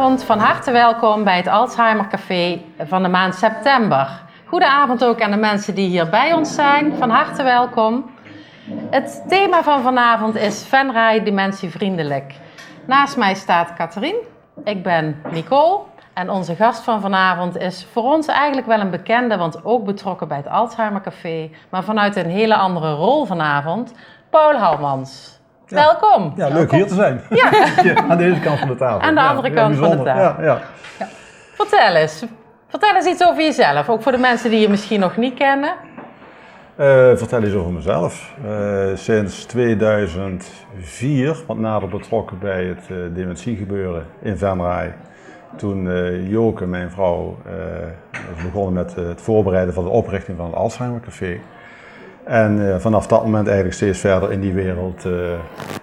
Goedenavond, van harte welkom bij het Alzheimer Café van de maand september. Goedenavond ook aan de mensen die hier bij ons zijn, van harte welkom. Het thema van vanavond is Venray dementievriendelijk. Naast mij staat Catherine, ik ben Nicole en onze gast van vanavond is voor ons eigenlijk wel een bekende, want ook betrokken bij het Alzheimer Café, maar vanuit een hele andere rol vanavond, Paul Halmans. Ja. Welkom. Ja, leuk hier te zijn. Ja. Aan deze kant van de tafel. Aan de andere kant van de tafel. Ja. Vertel eens iets over jezelf, ook voor de mensen die je misschien nog niet kennen. Vertel eens over mezelf. Sinds 2004 wat nader betrokken bij het dementiegebeuren in Venray. Toen Joke, mijn vrouw, is begonnen met het voorbereiden van de oprichting van het Alzheimer Café. En vanaf dat moment eigenlijk steeds verder in die wereld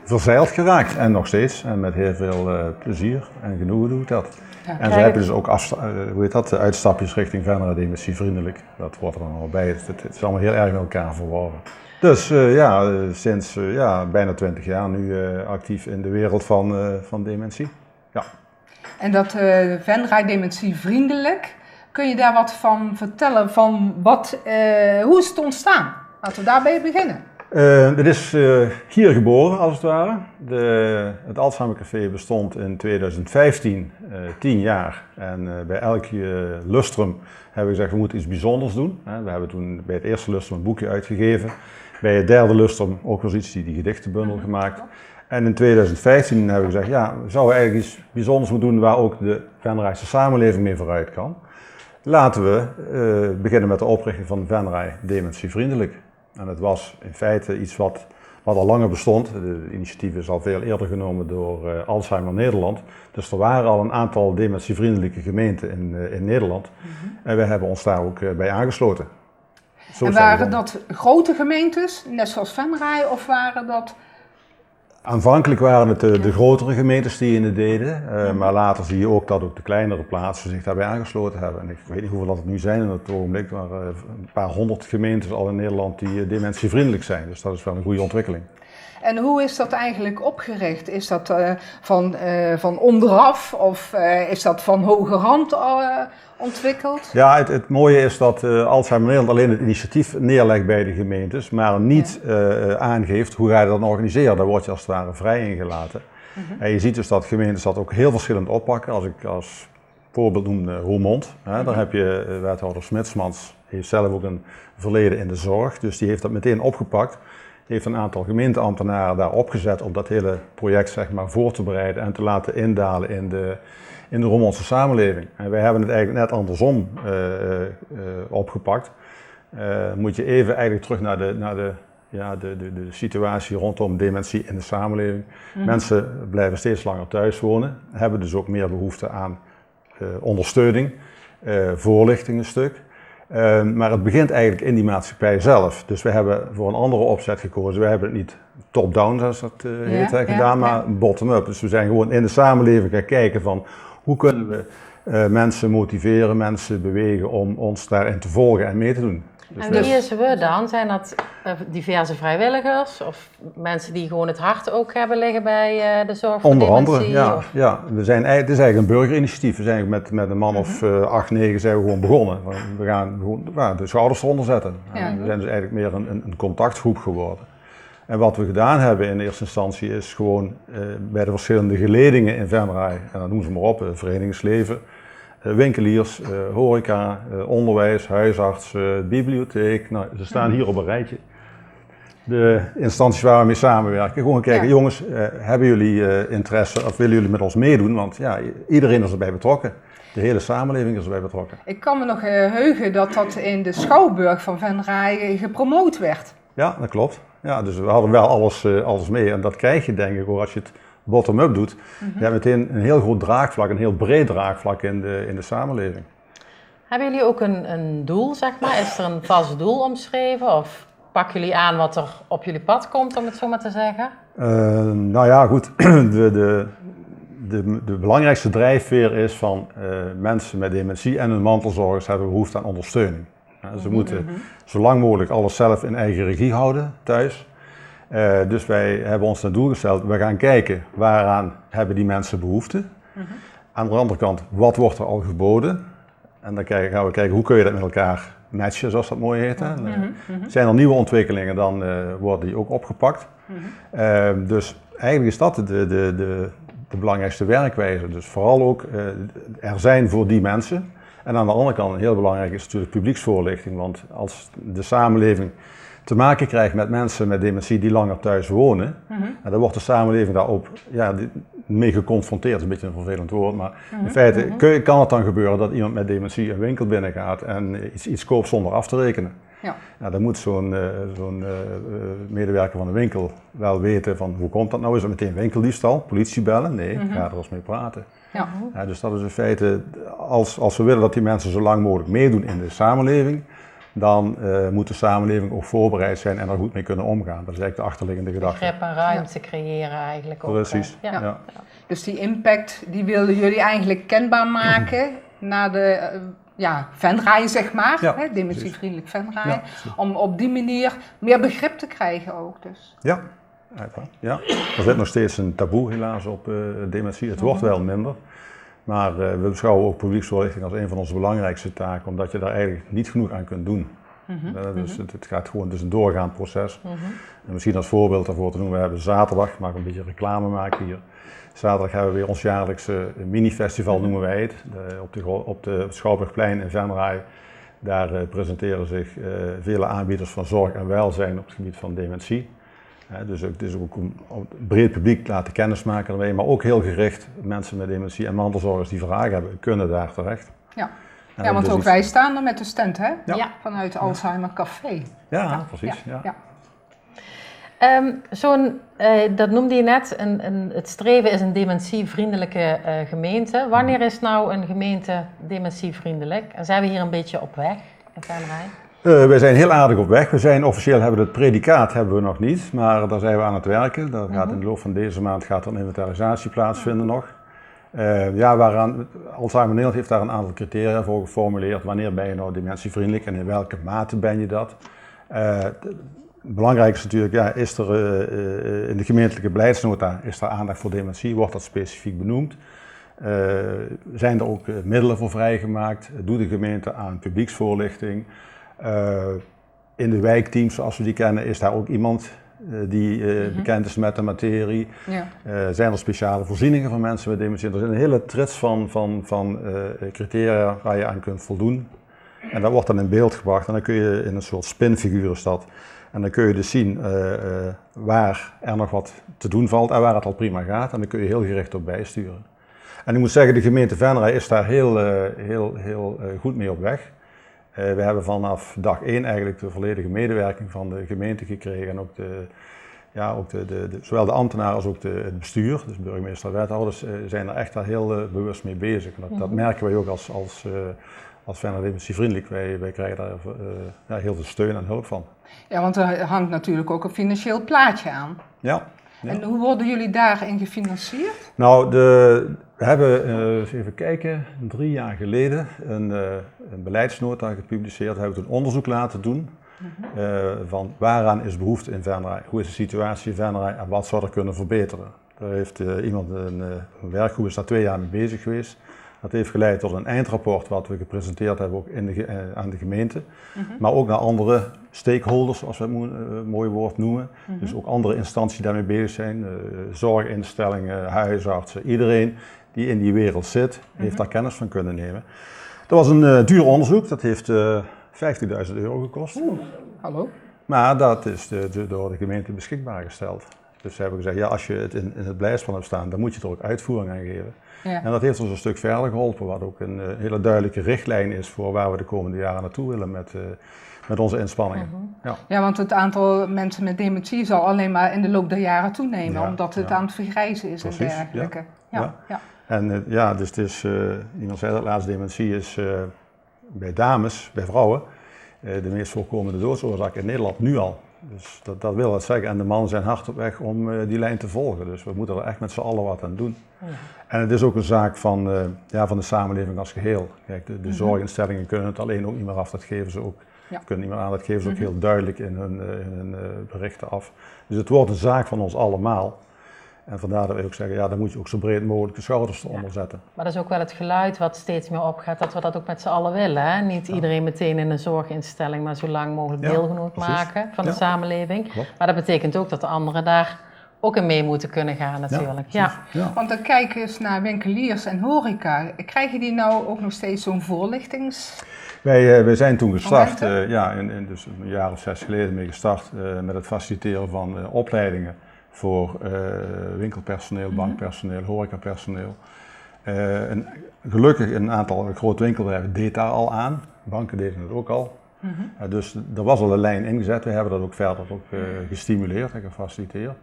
verzeild geraakt. En nog steeds. En met heel veel plezier en genoegen doe ik dat. Ja, en zo heb je dus ook uitstapjes richting Venray dementievriendelijk. Dat wordt er dan al bij. Het is allemaal heel erg met elkaar verworven. Dus sinds bijna 20 jaar nu actief in de wereld van dementie. Ja. En dat Venray dementievriendelijk, kun je daar wat van vertellen? Hoe is het ontstaan? Laten we daarbij beginnen. Het is hier geboren, als het ware. Het Alzheimer Café bestond in 2015 10 jaar. En bij elk lustrum hebben we gezegd, we moeten iets bijzonders doen. We hebben toen bij het eerste lustrum een boekje uitgegeven. Bij het derde lustrum ook wel iets, die gedichtenbundel gemaakt. En in 2015 hebben we gezegd, ja, we zouden eigenlijk iets bijzonders moeten doen waar ook de Venrayse samenleving mee vooruit kan. Laten we beginnen met de oprichting van Venray dementievriendelijk. En het was in feite iets wat al langer bestond. Het initiatief is al veel eerder genomen door Alzheimer Nederland. Dus er waren al een aantal dementievriendelijke gemeenten in Nederland. En wij hebben ons daar ook bij aangesloten. En waren dat grote gemeentes, net zoals Venray, of waren dat... Aanvankelijk waren het de grotere gemeentes die in het deden, maar later zie je ook dat ook de kleinere plaatsen zich daarbij aangesloten hebben. En ik weet niet hoeveel dat het nu zijn in het ogenblik, maar een paar honderd gemeentes al in Nederland die dementievriendelijk zijn. Dus dat is wel een goede ontwikkeling. En hoe is dat eigenlijk opgericht? Is dat van onderaf of is dat van hogerhand ontwikkeld? Ja, het mooie is dat Alzheimer Nederland alleen het initiatief neerlegt bij de gemeentes, maar niet aangeeft hoe ga je dat dan organiseren. Daar word je als het ware vrij ingelaten. En je ziet dus dat gemeentes dat ook heel verschillend oppakken. Als ik als voorbeeld noem Roermond, daar heb je wethouder Smitsmans, heeft zelf ook een verleden in de zorg, dus die heeft dat meteen opgepakt. Heeft een aantal gemeenteambtenaren daar opgezet om dat hele project zeg maar voor te bereiden en te laten indalen in de Roermondse samenleving. En wij hebben het eigenlijk net andersom opgepakt. Moet je even eigenlijk terug naar de situatie rondom dementie in de samenleving. Mensen blijven steeds langer thuis wonen, hebben dus ook meer behoefte aan ondersteuning, voorlichting een stuk. Maar het begint eigenlijk in die maatschappij zelf. Dus we hebben voor een andere opzet gekozen. We hebben het niet top-down, zoals dat heet, gedaan, maar bottom-up. Dus we zijn gewoon in de samenleving gaan kijken van hoe kunnen we mensen motiveren, mensen bewegen om ons daarin te volgen en mee te doen. Dus en wie is we dan? Zijn dat diverse vrijwilligers of mensen die gewoon het hart ook hebben liggen bij de zorg voor dementie? Onder andere, ja. Het is eigenlijk een burgerinitiatief. We zijn met een man of 8, 9 zijn we gewoon begonnen. We gaan gewoon de schouders eronder zetten. We zijn dus eigenlijk meer een contactgroep geworden. En wat we gedaan hebben in eerste instantie is gewoon bij de verschillende geledingen in Venray, en dan noem ze maar op, verenigingsleven, winkeliers, horeca, onderwijs, huisarts, bibliotheek. Nou, ze staan hier op een rijtje. De instanties waar we mee samenwerken. Gewoon kijken, jongens, hebben jullie interesse of willen jullie met ons meedoen? Want ja, iedereen is erbij betrokken. De hele samenleving is erbij betrokken. Ik kan me nog heugen dat in de Schouwburg van Venray gepromoot werd. Ja, dat klopt. Ja, dus we hadden wel alles mee. En dat krijg je denk ik ook als je het bottom-up doet. Je hebt meteen een heel groot draagvlak, een heel breed draagvlak in de samenleving. Hebben jullie ook een doel, zeg maar? Is er een vast doel omschreven? Of pakken jullie aan wat er op jullie pad komt, om het zo maar te zeggen? Nou ja, goed. De belangrijkste drijfveer is van mensen met dementie en hun mantelzorgers hebben behoefte aan ondersteuning. Ze moeten zo lang mogelijk alles zelf in eigen regie houden thuis. Dus wij hebben ons naar doel gesteld, we gaan kijken waaraan hebben die mensen behoefte. Aan de andere kant, wat wordt er al geboden? En dan gaan we kijken hoe kun je dat met elkaar matchen, zoals dat mooi heet. Hè? Zijn er nieuwe ontwikkelingen, dan worden die ook opgepakt. Dus eigenlijk is dat de belangrijkste werkwijze. Dus vooral ook er zijn voor die mensen. En aan de andere kant, heel belangrijk is natuurlijk publieksvoorlichting. Want als de samenleving te maken krijgt met mensen met dementie die langer thuis wonen, en dan wordt de samenleving daarop mee geconfronteerd. Dat is een beetje een vervelend woord, maar in feite kan het dan gebeuren dat iemand met dementie een winkel binnengaat en iets koopt zonder af te rekenen. Ja. Nou, dan moet zo'n medewerker van de winkel wel weten van hoe komt dat nou? Is het meteen winkeldiefstal? Politie bellen? Nee, ga er eens mee praten. Ja. Ja, dus dat is in feite, als we willen dat die mensen zo lang mogelijk meedoen in de samenleving, dan moet de samenleving ook voorbereid zijn en er goed mee kunnen omgaan. Dat is eigenlijk de achterliggende gedachte. Begrip en ruimte creëren eigenlijk ook. Precies. Ja. Dus die impact, die wilden jullie eigenlijk kenbaar maken naar de venraaien, zeg maar. Hè, dementievriendelijk venraaien. Ja, om op die manier meer begrip te krijgen ook dus. Ja. Ja, er zit nog steeds een taboe helaas op dementie. Het wordt wel minder. Maar we beschouwen ook publieksvoorlichting als een van onze belangrijkste taken, omdat je daar eigenlijk niet genoeg aan kunt doen. Dus het gaat gewoon, het is een doorgaand proces. En misschien als voorbeeld daarvoor te noemen, we hebben zaterdag, ik mag een beetje reclame maken hier. Zaterdag hebben we weer ons jaarlijkse mini-festival, noemen wij het, op de Schouwburgplein in Venray. Daar presenteren zich vele aanbieders van zorg en welzijn op het gebied van dementie. Dus het is ook een breed publiek laten kennismaken ermee, maar ook heel gericht mensen met dementie en mantelzorgers die vragen hebben, kunnen daar terecht. Ja, want ook wij staan er met de stand, hè? Ja. Vanuit Alzheimer Café. Ja, precies. Ja. Dat noemde je net, het streven is een dementievriendelijke gemeente. Wanneer is nou een gemeente dementievriendelijk? En zijn we hier een beetje op weg in Venray? Wij zijn heel aardig op weg. We zijn officieel, het predicaat hebben we nog niet, maar daar zijn we aan het werken. Daar gaat in de loop van deze maand gaat er een inventarisatie plaatsvinden nog. Alzheimer Nederland heeft daar een aantal criteria voor geformuleerd. Wanneer ben je nou dementievriendelijk en in welke mate ben je dat? Belangrijk is natuurlijk, is er in de gemeentelijke beleidsnota is er aandacht voor dementie, wordt dat specifiek benoemd. Zijn er ook middelen voor vrijgemaakt? Doet de gemeente aan publieksvoorlichting? In de wijkteams, zoals we die kennen, is daar ook iemand die bekend is met de materie. Ja. Zijn er speciale voorzieningen voor mensen met dementie? Er is een hele trits van criteria waar je aan kunt voldoen. En dat wordt dan in beeld gebracht en dan kun je in een soort spinfiguur is dat. En dan kun je dus zien waar er nog wat te doen valt en waar het al prima gaat. En dan kun je heel gericht op bijsturen. En ik moet zeggen, de gemeente Venray is daar heel goed mee op weg. We hebben vanaf dag 1 eigenlijk de volledige medewerking van de gemeente gekregen. En ook zowel de ambtenaren als ook het bestuur, dus burgemeester en wethouders, zijn er echt heel bewust mee bezig. En dat merken wij ook als Venray dementievriendelijk. Wij krijgen daar heel veel steun en hulp van. Ja, want er hangt natuurlijk ook een financieel plaatje aan. Ja. En hoe worden jullie daarin gefinancierd? Nou, we hebben, even kijken, 3 jaar geleden een beleidsnota gepubliceerd. We hebben een onderzoek laten doen van waaraan is behoefte in Venray, hoe is de situatie in Venray en wat zou er kunnen verbeteren. Daar heeft iemand, een werkgroep is daar 2 jaar mee bezig geweest. Dat heeft geleid tot een eindrapport wat we gepresenteerd hebben ook aan de gemeente. Maar ook naar andere stakeholders, zoals we het mooi woord noemen. Dus ook andere instanties die daarmee bezig zijn. Zorginstellingen, huisartsen, iedereen die in die wereld zit, heeft daar kennis van kunnen nemen. Dat was een duur onderzoek, dat heeft €50.000 gekost. Hallo? Maar dat is door de gemeente beschikbaar gesteld. Dus ze hebben gezegd, als je het in het beleidsplan hebt staan, dan moet je er ook uitvoering aan geven. Ja. En dat heeft ons een stuk verder geholpen, wat ook een hele duidelijke richtlijn is voor waar we de komende jaren naartoe willen met onze inspanningen. Ja, want het aantal mensen met dementie zal alleen maar in de loop der jaren toenemen, omdat het aan het vergrijzen is. Precies, en dergelijke. Ja. En dus het is, iemand zei dat laatst, dementie is bij dames, bij vrouwen, de meest voorkomende doodsoorzaak in Nederland nu al. Dus dat wil wat zeggen. En de mannen zijn hard op weg om die lijn te volgen. Dus we moeten er echt met z'n allen wat aan doen. Ja. En het is ook een zaak van de samenleving als geheel. Kijk, de zorginstellingen kunnen het alleen ook niet meer af. Dat geven ze ook, kunnen niet meer aan. Dat geven ze ook heel duidelijk in hun berichten af. Dus het wordt een zaak van ons allemaal. En vandaar dat we ook zeggen, ja, dan moet je ook zo breed mogelijk de schouders eronder zetten. Maar dat is ook wel het geluid wat steeds meer opgaat, dat we dat ook met z'n allen willen. Hè? Niet iedereen meteen in een zorginstelling, maar zo lang mogelijk deelgenoot maken van de samenleving. Klopt. Maar dat betekent ook dat de anderen daar ook in mee moeten kunnen gaan natuurlijk. Ja. Want dan kijken we eens naar winkeliers en horeca. Krijgen die nou ook nog steeds zo'n voorlichtings... Wij zijn toen gestart, dus een jaar of 6 geleden mee gestart met het faciliteren van opleidingen voor winkelpersoneel, bankpersoneel, horecapersoneel. Gelukkig een aantal grote winkelbedrijven deed daar al aan, banken deden het ook al. Dus er was al een lijn ingezet, we hebben dat ook verder gestimuleerd en gefaciliteerd.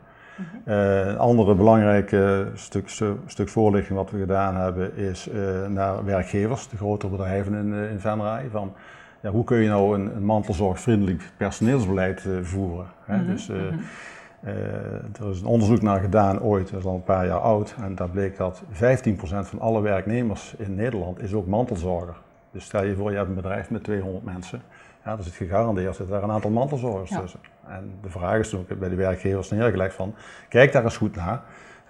Een andere belangrijke stuk voorlichting wat we gedaan hebben is naar werkgevers, de grotere bedrijven in Venray. Van, hoe kun je nou een mantelzorgvriendelijk personeelsbeleid voeren? Dus er is een onderzoek naar gedaan ooit, dat is al een paar jaar oud. En daar bleek dat 15% van alle werknemers in Nederland is ook mantelzorger. Dus stel je voor, je hebt een bedrijf met 200 mensen. Ja, dan zit gegarandeerd zit daar een aantal mantelzorgers tussen. En de vraag is toen ook bij de werkgevers neergelegd van, kijk daar eens goed naar.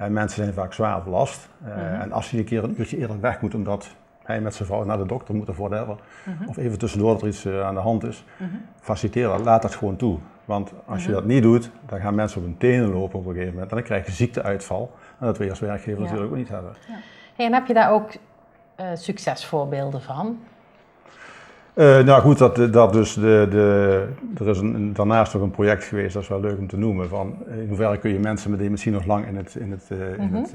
Mensen zijn vaak zwaar belast. En als hij een keer een uurtje eerder weg moet omdat hij met zijn vrouw naar de dokter moet of whatever. Of even tussendoor dat er iets aan de hand is. Faciliteer dat, laat dat gewoon toe. Want als je dat niet doet, dan gaan mensen op hun tenen lopen op een gegeven moment. En dan krijg je ziekteuitval. En dat wil je als werkgever natuurlijk ook niet hebben. En heb je daar ook succesvoorbeelden van? Nou goed, er is daarnaast nog een project geweest, dat is wel leuk om te noemen, van in hoeverre kun je mensen met dementie nog lang in het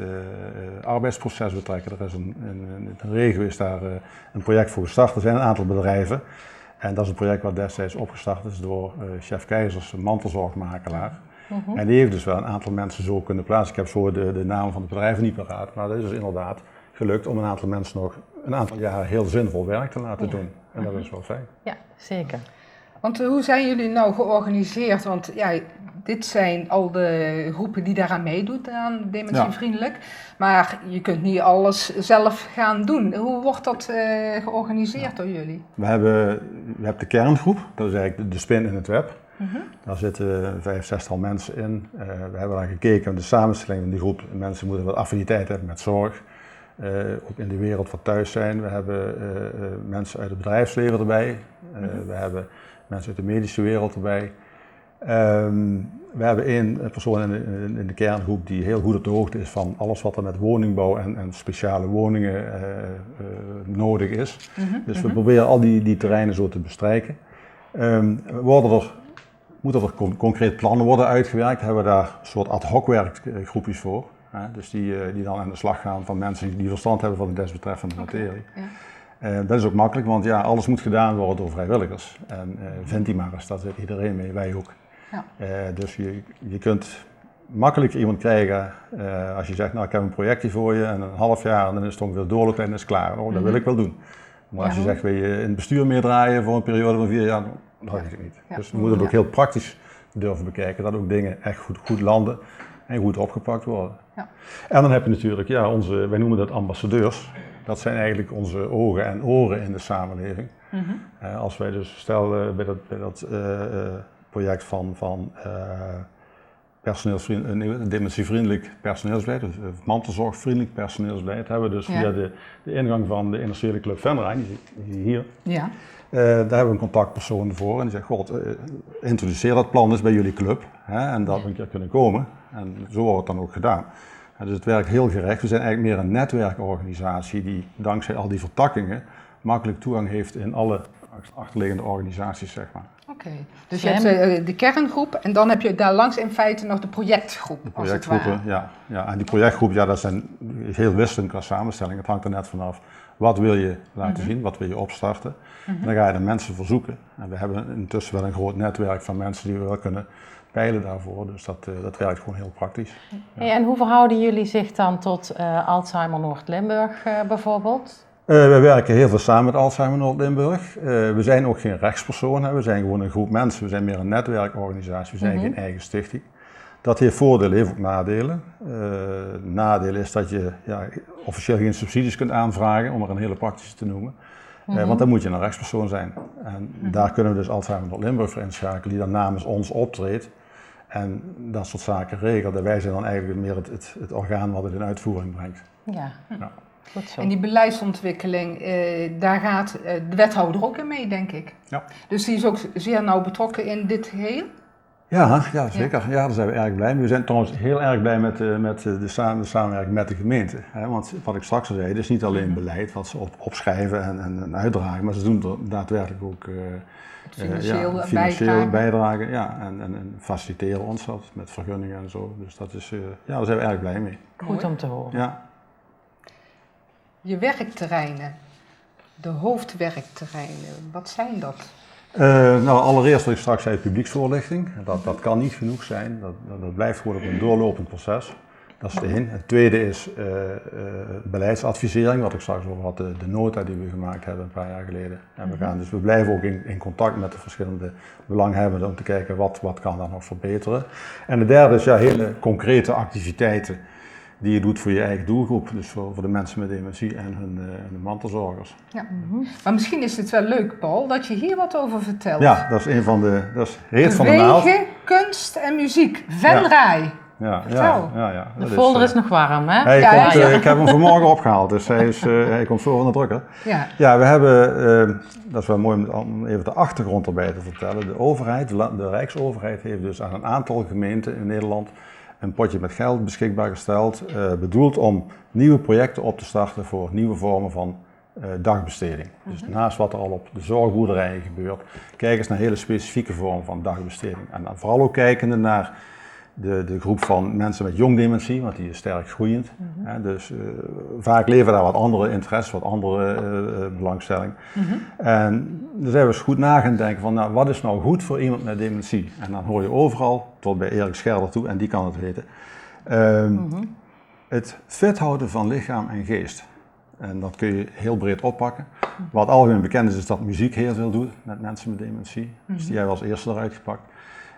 arbeidsproces betrekken. Er is een regio is daar een project voor gestart, er zijn een aantal bedrijven en dat is een project wat destijds opgestart is door chef Keizers, een mantelzorgmakelaar. En die heeft dus wel een aantal mensen zo kunnen plaatsen. Ik heb zo de namen van de bedrijven niet paraat, maar dat is dus inderdaad gelukt om een aantal mensen nog een aantal jaren heel zinvol werk te laten doen. En dat is wel fijn. Ja, zeker. Want hoe zijn jullie nou georganiseerd? Want dit zijn al de groepen die daaraan meedoen, aan dementievriendelijk. Maar je kunt niet alles zelf gaan doen. Hoe wordt dat georganiseerd door jullie? Je hebt de kerngroep, dat is eigenlijk de spin in het web. Daar zitten 65 mensen in. We hebben daar gekeken naar de samenstelling van die groep. Mensen moeten wat affiniteit hebben met zorg. Ook in de wereld van thuis zijn. We hebben mensen uit het bedrijfsleven erbij. We hebben mensen uit de medische wereld erbij. We hebben één persoon in de kerngroep die heel goed op de hoogte is van alles wat er met woningbouw en speciale woningen nodig is. Dus we proberen al die terreinen zo te bestrijken. Moeten er concreet plannen worden uitgewerkt, hebben we daar een soort ad hoc werkgroepjes voor. Dus die dan aan de slag gaan van mensen die verstand hebben van de desbetreffende materie. Dat is ook makkelijk, want alles moet gedaan worden door vrijwilligers. En vind die maar eens, daar zit iedereen mee, wij ook. Dus je kunt makkelijk iemand krijgen als je zegt, nou ik heb een projectje voor je en een half jaar en dan is het ongeveer doorlopen en is klaar. Oh, dat wil ik wel doen. Maar als je zegt, wil je in het bestuur meedraaien voor een periode van 4 jaar, dan weet ik niet. Dus we moeten het ook heel praktisch durven bekijken, dat ook dingen echt goed landen en goed opgepakt worden. En dan heb je natuurlijk, wij noemen dat ambassadeurs. Dat zijn eigenlijk onze ogen en oren in de samenleving. Als wij dus, stel bij dat project van dementievriendelijk personeelsbeleid, dus mantelzorgvriendelijk personeelsbeleid, hebben we dus via de ingang van de industriële club Venray, die hier, daar hebben we een contactpersoon voor en die zegt, god, introduceer dat plan eens bij jullie club en dat we een keer kunnen komen. En zo wordt het dan ook gedaan. Dus het werkt heel gerecht. We zijn eigenlijk meer een netwerkorganisatie die dankzij al die vertakkingen makkelijk toegang heeft in alle achterliggende organisaties, zeg maar. Oké. Dus je hebt de kerngroep en dan heb je daar langs in feite nog de projectgroep. De projectgroepen, ja. En die projectgroep, dat zijn heel wisselend qua samenstelling. Het hangt er net vanaf. Wat wil je laten zien, wat wil je opstarten? En dan ga je de mensen verzoeken. En we hebben intussen wel een groot netwerk van mensen die we wel kunnen peilen daarvoor, dus dat werkt gewoon heel praktisch. En hoe verhouden jullie zich dan tot Alzheimer Noord-Limburg bijvoorbeeld? We werken heel veel samen met Alzheimer Noord-Limburg. We zijn ook geen rechtspersoon, we zijn gewoon een groep mensen, we zijn meer een netwerkorganisatie, we zijn geen eigen stichting. Dat heeft voordelen, heeft ook nadelen. Nadeel is dat je officieel geen subsidies kunt aanvragen, om er een hele praktische te noemen. Want dan moet je een rechtspersoon zijn. En daar kunnen we dus Alzheimer Noord-Limburg voor inschakelen, die dan namens ons optreedt. en dat soort zaken regelt. En wij zijn dan eigenlijk meer het orgaan wat het in uitvoering brengt. Ja. Ja. Goed zo. En die beleidsontwikkeling, daar gaat de wethouder ook in mee, denk ik. Ja. Dus die is ook zeer nauw betrokken in dit geheel? Ja, zeker. Ja, daar zijn we erg blij mee. We zijn trouwens heel erg blij met de samenwerking met de gemeente. Hè? Want wat ik straks al zei, het is niet alleen beleid wat ze opschrijven en uitdragen, maar ze doen er daadwerkelijk ook financieel bijdragen. Ja, en faciliteren ons dat met vergunningen en zo. Dus dat is, daar zijn we erg blij mee. Goed om te horen. Ja. Je werkterreinen, de hoofdwerkterreinen, wat zijn dat? Allereerst wat ik straks zei, publieksvoorlichting. Dat kan niet genoeg zijn. Dat blijft gewoon op een doorlopend proces. Dat is het één. Het tweede is beleidsadvisering, wat ik straks over had, de nota die we gemaakt hebben een paar jaar geleden. En we blijven ook in contact met de verschillende belanghebbenden om te kijken wat kan daar nog verbeteren. En de derde is hele concrete activiteiten die je doet voor je eigen doelgroep, dus voor de mensen met dementie en de mantelzorgers. Ja. Maar misschien is het wel leuk, Paul, dat je hier wat over vertelt. Ja, dat is dat is heet van de naald. Bewegen, kunst en muziek, Venray. Ja. De folder is nog warm, hè? Ik heb hem vanmorgen opgehaald, dus hij komt zo van de drukker. Ja, we hebben, dat is wel mooi om even de achtergrond erbij te vertellen. De overheid, de Rijksoverheid heeft dus aan een aantal gemeenten in Nederland een potje met geld beschikbaar gesteld, bedoeld om nieuwe projecten op te starten voor nieuwe vormen van dagbesteding. Dus naast wat er al op de zorgboerderijen gebeurt, kijk eens naar hele specifieke vormen van dagbesteding. En dan vooral ook kijkende naar de groep van mensen met jong dementie, want die is sterk groeiend. Dus vaak leven daar wat andere interesses, wat andere belangstelling. En dan zijn we eens goed na gaan denken van, wat is nou goed voor iemand met dementie? En dan hoor je overal, tot bij Erik Scherder toe, en die kan het weten, het fit houden van lichaam en geest. En dat kun je heel breed oppakken. Wat algemeen bekend is dat muziek heel veel doet met mensen met dementie. Dus die hebben we als eerste eruit gepakt.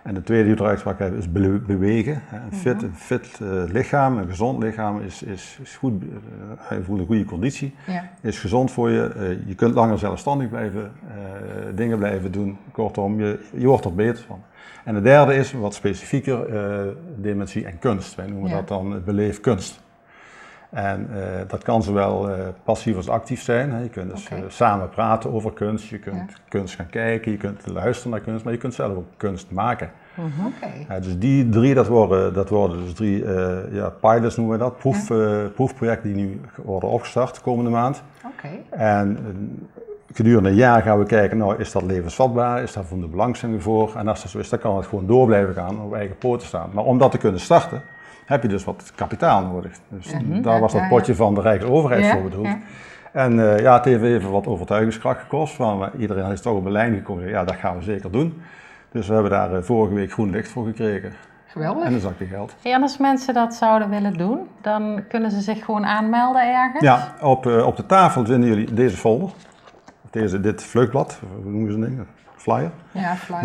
En de tweede die we eruit gepakt hebben is bewegen. Een fit lichaam, een gezond lichaam is goed, je voelt een goede conditie, is gezond voor je. Je kunt langer zelfstandig blijven, dingen blijven doen. Kortom, je wordt er beter van. En de derde is wat specifieker, dementie en kunst. Wij noemen dat dan beleefkunst. En dat kan zowel passief als actief zijn. Hè. Je kunt dus samen praten over kunst, je kunt kunst gaan kijken, je kunt luisteren naar kunst, maar je kunt zelf ook kunst maken. Dus die drie, dat worden dus drie pilots noemen we dat, proefprojecten die nu worden opgestart de komende maand. En gedurende een jaar gaan we kijken, is dat levensvatbaar, is daar voldoende belangstelling voor? En als dat zo is, dan kan het gewoon door blijven gaan, op eigen poten staan. Maar om dat te kunnen starten, heb je dus wat kapitaal nodig. Dus daar was dat potje van de Rijksoverheid voor bedoeld. En het heeft even wat overtuigingskracht gekost, maar iedereen is toch op een lijn gekomen. Ja, dat gaan we zeker doen. Dus we hebben daar vorige week groen licht voor gekregen. Geweldig. En een zakje geld. En als mensen dat zouden willen doen, dan kunnen ze zich gewoon aanmelden ergens? Ja, op de tafel vinden jullie deze folder. Dit vleugblad, hoe noemen ze dat ding? Flyer. Ja, flyer.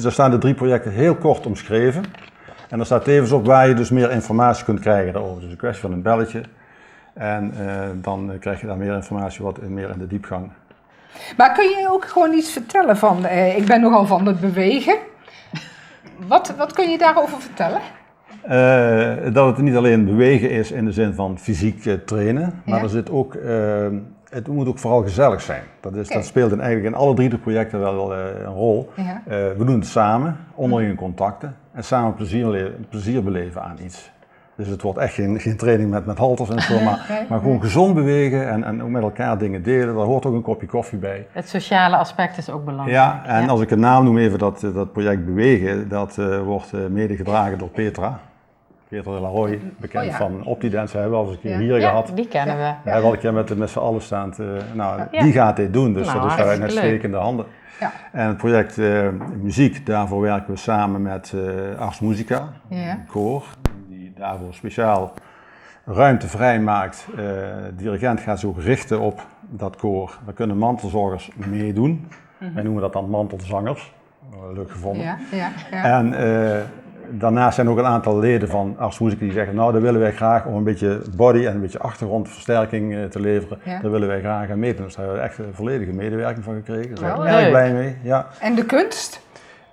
Daar staan de 3 projecten heel kort omschreven. En er staat tevens op waar je dus meer informatie kunt krijgen daarover. Dus een kwestie van een belletje. En dan krijg je daar meer informatie, wat meer in de diepgang. Maar kun je ook gewoon iets vertellen van, ik ben nogal van het bewegen. Wat kun je daarover vertellen? Dat het niet alleen bewegen is in de zin van fysiek trainen, maar er zit ook, het moet ook vooral gezellig zijn. Dat speelt eigenlijk in alle 3 de projecten wel een rol. We doen het samen, onderlinge contacten en samen plezier beleven aan iets. Dus het wordt echt geen training met halters en zo, maar gewoon gezond bewegen en ook met elkaar dingen delen. Daar hoort ook een kopje koffie bij. Het sociale aspect is ook belangrijk. Ja, en als ik een naam noem even, dat project Bewegen, dat wordt mede gedragen door Petra. Petra de la Roy, bekend van Optidance, hebben we al eens een keer hier gehad. Die kennen we. We hebben al een keer met z'n allen staan. Die gaat dit doen, dus dat is uit uitstekende handen. Ja. En het project muziek, daarvoor werken we samen met Ars Musica, een koor, die daarvoor speciaal ruimte vrij maakt. De dirigent gaat zich ook richten op dat koor. Daar kunnen mantelzorgers meedoen. Wij noemen dat dan mantelzangers. Leuk gevonden. En daarnaast zijn ook een aantal leden van Ars Musica die zeggen, nou, daar willen wij graag om een beetje body en een beetje achtergrondversterking te leveren. Daar willen wij graag aan meedoen. Dus daar hebben we echt een volledige medewerking van gekregen. Daar zijn we erg blij mee. Ja. En de kunst?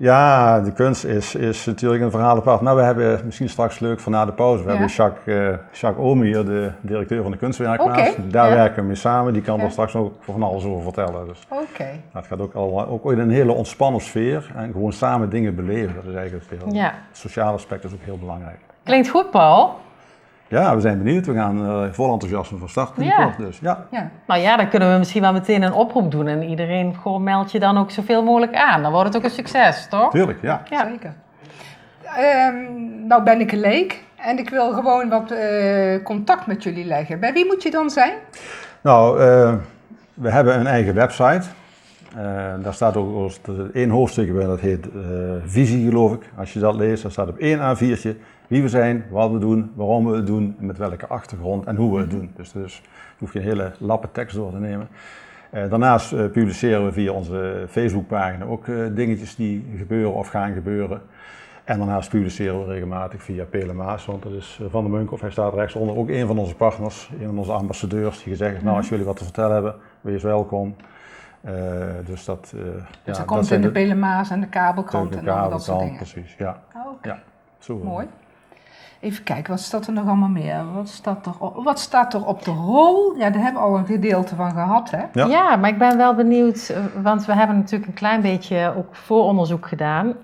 Ja, de kunst is natuurlijk een verhaal apart. Nou, we hebben misschien straks leuk voor na de pauze. We hebben Jacques Omen hier, de directeur van de kunstwerkplaats. Daar werken we mee samen. Die kan er straks ook van alles over vertellen. Dus het gaat ook in een hele ontspannen sfeer en gewoon samen dingen beleven. Dat is eigenlijk het sociale aspect is ook heel belangrijk. Klinkt goed, Paul. Ja, we zijn benieuwd. We gaan vol enthousiasme van start. Dus, Nou ja, dan kunnen we misschien wel meteen een oproep doen en iedereen gewoon meld je dan ook zoveel mogelijk aan. Dan wordt het ook een succes, toch? Tuurlijk, ja. Zeker. Nou ben ik een leek en ik wil gewoon wat contact met jullie leggen. Bij wie moet je dan zijn? Nou, we hebben een eigen website. Daar staat ook één hoofdstuk bij, dat heet Visie, geloof ik. Als je dat leest, dan staat op 1 A4'tje wie we zijn, wat we doen, waarom we het doen, met welke achtergrond en hoe we het doen. Dus je hoeft geen hele lappe tekst door te nemen. Daarnaast publiceren we via onze Facebookpagina ook dingetjes die gebeuren of gaan gebeuren. En daarnaast publiceren we regelmatig via Pelemaas, want dat is Van der Munkhoff, hij staat rechtsonder, ook een van onze partners, een van onze ambassadeurs, die gezegd heeft, nou als jullie wat te vertellen hebben, wees welkom. Dus dat komt in de Pelemaas en de kabelkrant en dat soort dingen. Precies, ja. Zo. Mooi. Even kijken, wat staat er nog allemaal meer? Wat staat er op de rol? Ja, daar hebben we al een gedeelte van gehad, hè? Ja, maar ik ben wel benieuwd, want we hebben natuurlijk een klein beetje ook vooronderzoek gedaan.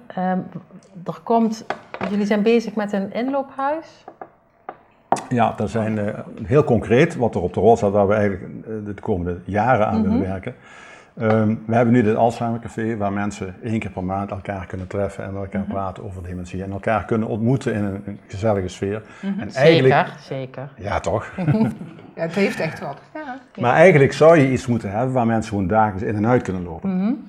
Jullie zijn bezig met een inloophuis? Ja, dat zijn heel concreet wat er op de rol staat, waar we eigenlijk de komende jaren aan willen werken. We hebben nu dit Alzheimer Café, waar mensen 1 keer per maand elkaar kunnen treffen en met elkaar praten over dementie. En elkaar kunnen ontmoeten in een gezellige sfeer. En Zeker. Ja, toch? Ja, het heeft echt wat. Ja. Maar eigenlijk zou je iets moeten hebben waar mensen gewoon dagelijks in en uit kunnen lopen.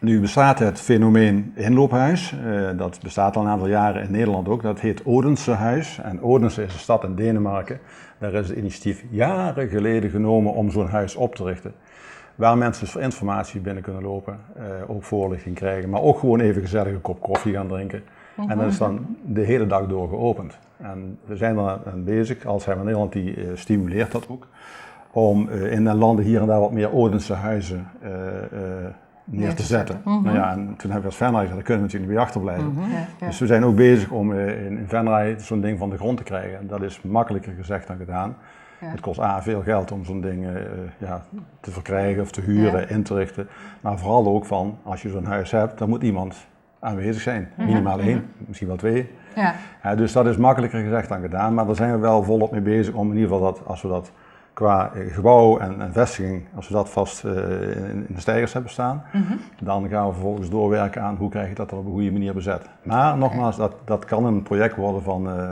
Nu bestaat het fenomeen inloophuis, dat bestaat al een aantal jaren in Nederland ook, dat heet Odense Huis. En Odense is een stad in Denemarken. Daar is het initiatief jaren geleden genomen om zo'n huis op te richten. Waar mensen dus voor informatie binnen kunnen lopen, ook voorlichting krijgen, maar ook gewoon even gezellig een kop koffie gaan drinken. En dat is dan de hele dag door geopend. En we zijn er aan bezig, Alzheimer Nederland die stimuleert dat ook, om in de landen hier en daar wat meer Odense huizen neer te zetten. Nou ja, en toen hebben we als Venray gezegd, daar kunnen we natuurlijk niet bij achterblijven. Dus we zijn ook bezig om in Venray zo'n ding van de grond te krijgen. En dat is makkelijker gezegd dan gedaan. Ja. Het kost veel geld om zo'n ding te verkrijgen of te huren, in te richten. Maar vooral ook van, als je zo'n huis hebt, dan moet iemand aanwezig zijn. Minimaal 1, misschien wel 2. Dus dat is makkelijker gezegd dan gedaan. Maar daar zijn we wel volop mee bezig om in ieder geval als we dat qua gebouw en vestiging, als we dat vast in de steigers hebben staan, dan gaan we vervolgens doorwerken aan hoe krijg je dat op een goede manier bezet. Maar nogmaals, dat kan een project worden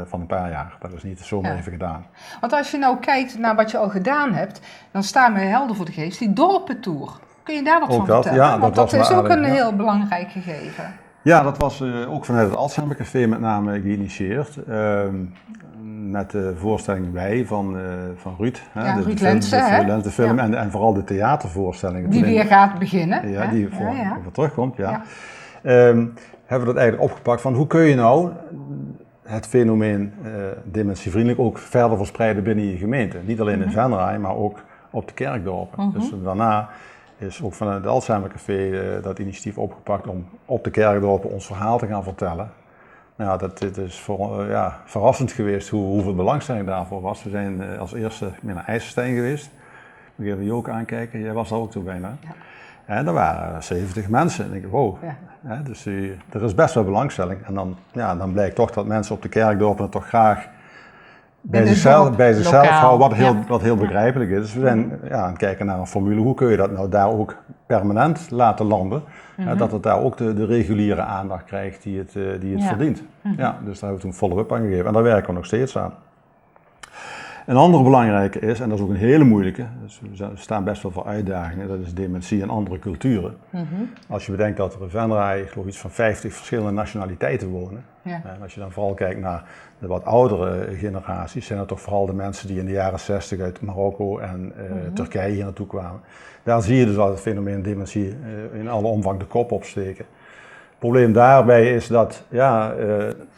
van een paar jaar. Dat is niet zomaar even gedaan. Want als je nou kijkt naar wat je al gedaan hebt, dan staan we helder voor de geest, die dorpentour. Kun je daar wat van vertellen? Ja, want dat is ook een heel belangrijk gegeven. Ja, dat was ook vanuit het Alzheimer Café met name geïnitieerd. Met de voorstelling Wij van Ruud. Ruud Lensen, de film en vooral de theatervoorstellingen. Die weer gaat beginnen. Ja, die voor terugkomt, hebben we dat eigenlijk opgepakt van hoe kun je nou het fenomeen dementievriendelijk ook verder verspreiden binnen je gemeente. Niet alleen in Venray, maar ook op de kerkdorpen. Dus daarna is ook vanuit het Alzheimer Café dat initiatief opgepakt om op de kerkdorpen ons verhaal te gaan vertellen. Nou, dit is verrassend geweest hoeveel belangstelling daarvoor was. We zijn als eerste naar IJsselstein geweest. We gaan Joke aankijken, jij was daar ook toe bijna. Ja. En er waren 70 mensen. En ik dacht, wow. Ja. Dus er is best wel belangstelling. En dan blijkt toch dat mensen op de kerkdorpen het toch graag bij zichzelf houden, wat heel begrijpelijk is. Dus we zijn aan het kijken naar een formule. Hoe kun je dat nou daar ook permanent laten landen? Dat het daar ook de reguliere aandacht krijgt die het verdient. Ja, dus daar hebben we toen follow-up aan gegeven. En daar werken we nog steeds aan. Een andere belangrijke is, en dat is ook een hele moeilijke, dus we staan best wel voor uitdagingen, dat is dementie en andere culturen. Als je bedenkt dat er in Venray, ik geloof iets van 50 verschillende nationaliteiten wonen. En als je dan vooral kijkt naar de wat oudere generaties, zijn dat toch vooral de mensen die in de jaren 60 uit Marokko en Turkije hier naartoe kwamen. Daar zie je dus al het fenomeen dementie in alle omvang de kop opsteken. Het probleem daarbij is dat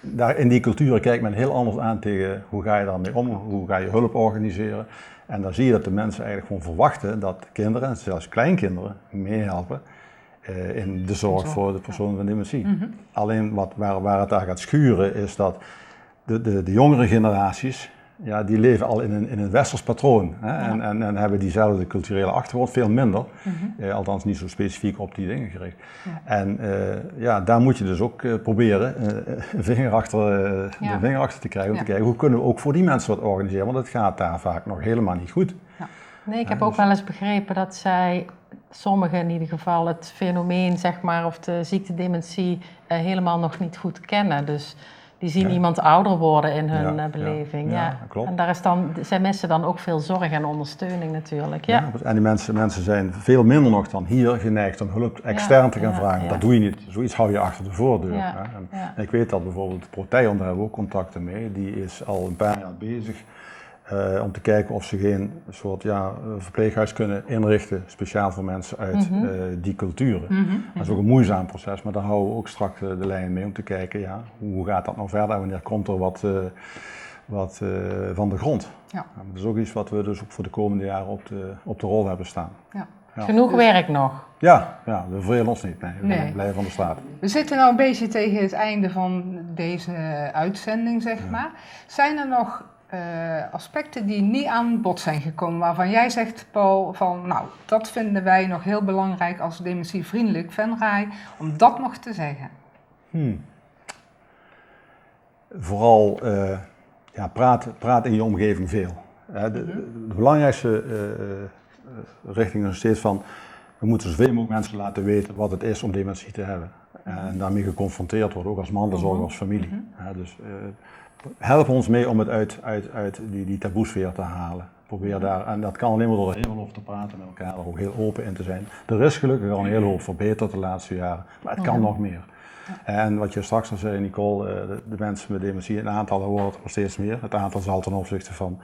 daar in die culturen kijkt men heel anders aan tegen hoe ga je daarmee om, hoe ga je hulp organiseren. En dan zie je dat de mensen eigenlijk gewoon verwachten dat kinderen, zelfs kleinkinderen, meehelpen in de zorg voor de persoon met dementie. Alleen waar het daar gaat schuren is dat de jongere generaties, ja, die leven al in een westers patroon, hè, en hebben diezelfde culturele achtergrond, veel minder, althans niet zo specifiek op die dingen gericht. Ja. En daar moet je dus ook proberen de vinger achter te krijgen, om te kijken hoe kunnen we ook voor die mensen wat organiseren, want het gaat daar vaak nog helemaal niet goed. Ja. Nee, ik heb ook wel eens begrepen dat sommigen in ieder geval, het fenomeen, zeg maar, of de ziekte dementie helemaal nog niet goed kennen. Dus die zien iemand ouder worden in hun beleving. Ja, klopt. En zij missen dan ook veel zorg en ondersteuning natuurlijk. Ja. En die mensen zijn veel minder nog dan hier geneigd om hulp extern te gaan vragen. Ja. Dat doe je niet. Zoiets hou je achter de voordeur. Ja. En ik weet dat bijvoorbeeld Proteon, daar hebben we ook contacten mee, die is al een paar jaar bezig om te kijken of ze geen soort verpleeghuis kunnen inrichten, speciaal voor mensen uit die culturen. Dat is ook een moeizaam proces, maar daar houden we ook straks de lijn mee om te kijken, hoe gaat dat nou verder en wanneer komt er wat van de grond. Ja. Dat is ook iets wat we dus ook voor de komende jaren op de rol hebben staan. Ja. Ja. Genoeg werk nog. Ja, we vervelen ons niet. Nee, we blijven van de straat. We zitten nou een beetje tegen het einde van deze uitzending, zeg maar. Zijn er nog aspecten die niet aan bod zijn gekomen, waarvan jij zegt, Paul, van nou, dat vinden wij nog heel belangrijk als dementievriendelijk Venray, om dat nog te zeggen? Vooral praat in je omgeving veel. De belangrijkste richting is nog steeds van, we moeten zoveel mogelijk mensen laten weten wat het is om dementie te hebben. En daarmee geconfronteerd worden, ook als mantelzorger, als familie. Dus help ons mee om het uit die taboesfeer te halen. Probeer daar, en dat kan alleen maar door er heel veel over te praten met elkaar, er ook heel open in te zijn. Er is gelukkig al een hele hoop verbeterd de laatste jaren, maar het kan nog meer. En wat je straks al zei, Nicole, de mensen met dementie, een aantal wordt er steeds meer. Het aantal zal ten opzichte van,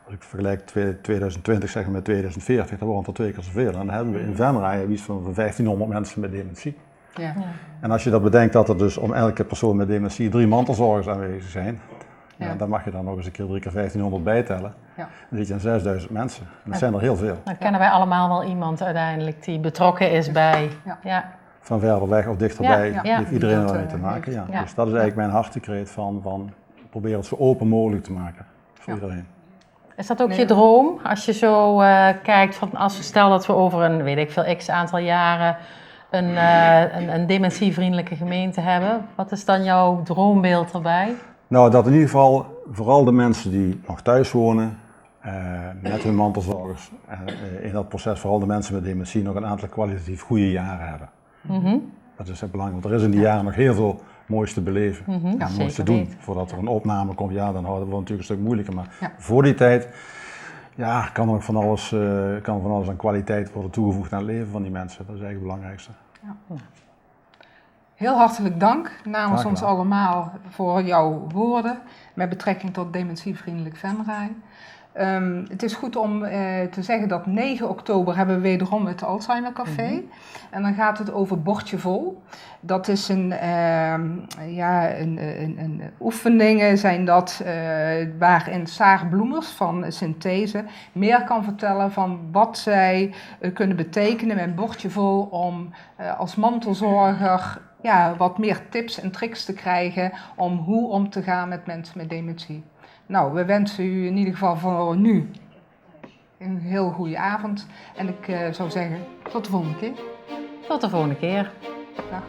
als ik vergelijk 2020 zeg met 2040, dan wordt er 2 keer zoveel. En dan hebben we in Venray iets van 1500 mensen met dementie. Ja. En als je dat bedenkt dat er dus om elke persoon met dementie 3 mantelzorgers aanwezig zijn, dan mag je dan nog eens een keer 3 keer 1500 bijtellen. Ja. Dan zit je aan 6000 mensen. En dat zijn er heel veel. Dan kennen wij allemaal wel iemand uiteindelijk die betrokken is bij. Ja. Van verder weg of dichterbij, heeft iedereen ermee te maken. Ja. Dus dat is eigenlijk mijn hartekreet van proberen het zo open mogelijk te maken voor iedereen. Is dat ook je droom? Als je zo kijkt, van stel dat we over een, weet ik veel, x aantal jaren een dementievriendelijke gemeente hebben. Wat is dan jouw droombeeld erbij? Nou, dat in ieder geval vooral de mensen die nog thuis wonen, met hun mantelzorgers, in dat proces vooral de mensen met dementie nog een aantal kwalitatief goede jaren hebben. Dat is belangrijk, want er is in die jaren nog heel veel moois te beleven en moois te doen. Voordat er een opname komt, dan houden we het natuurlijk een stuk moeilijker. Maar voor die tijd kan er van alles aan kwaliteit worden toegevoegd aan het leven van die mensen. Dat is eigenlijk het belangrijkste. Ja. Heel hartelijk dank namens ons allemaal voor jouw woorden met betrekking tot dementievriendelijk Venray. Het is goed om te zeggen dat 9 oktober hebben we wederom het Alzheimer Café. En dan gaat het over Bordje Vol. Dat is een oefeningen zijn dat waarin Saar Bloemers van Synthese meer kan vertellen van wat zij kunnen betekenen met Bordje Vol om als mantelzorger wat meer tips en tricks te krijgen om hoe om te gaan met mensen met dementie. Nou, we wensen u in ieder geval voor nu een heel goede avond. En ik zou zeggen, tot de volgende keer. Tot de volgende keer. Dag.